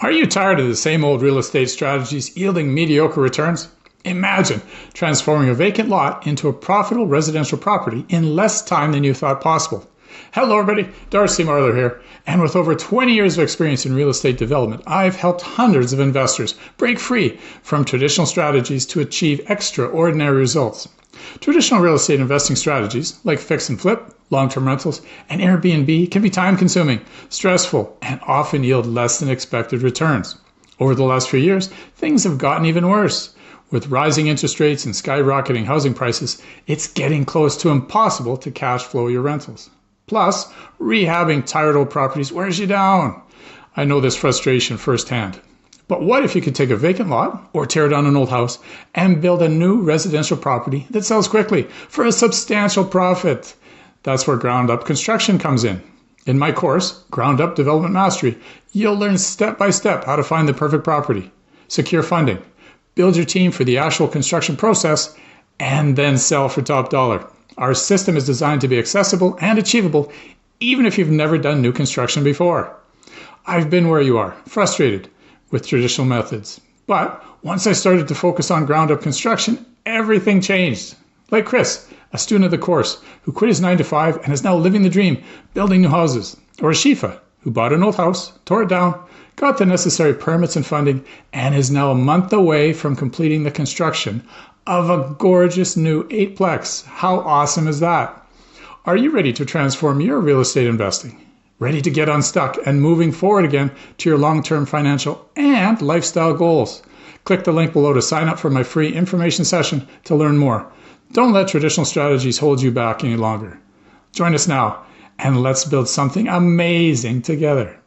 Are you tired of the same old real estate strategies yielding mediocre returns? Imagine transforming a vacant lot into a profitable residential property in less time than you thought possible. Hello everybody, Darcy Marler here, and with over 20 years of experience in real estate development, I've helped hundreds of investors break free from traditional strategies to achieve extraordinary results. Traditional real estate investing strategies like fix and flip, long-term rentals, and Airbnb can be time-consuming, stressful, and often yield less than expected returns. Over the last few years, things have gotten even worse. With rising interest rates and skyrocketing housing prices, it's getting close to impossible to cash flow your rentals. Plus, rehabbing tired old properties wears you down. I know this frustration firsthand. But what if you could take a vacant lot or tear down an old house and build a new residential property that sells quickly for a substantial profit? That's where ground up construction comes in. In my course, Ground Up Development Mastery, you'll learn step by step how to find the perfect property, secure funding, build your team for the actual construction process, and then sell for top dollar. Our system is designed to be accessible and achievable even if you've never done new construction before. I've been where you are, frustrated with traditional methods. But once I started to focus on ground up construction, everything changed. Like Chris, a student of the course, who quit his 9-to-5 and is now living the dream, building new houses. Or Shifa, who bought an old house, tore it down, got the necessary permits and funding, and is now a month away from completing the construction of a gorgeous new 8-plex. How awesome is that? Are you ready to transform your real estate investing? Ready to get unstuck and moving forward again to your long-term financial and lifestyle goals? Click the link below to sign up for my free information session to learn more. Don't let traditional strategies hold you back any longer. Join us now and let's build something amazing together.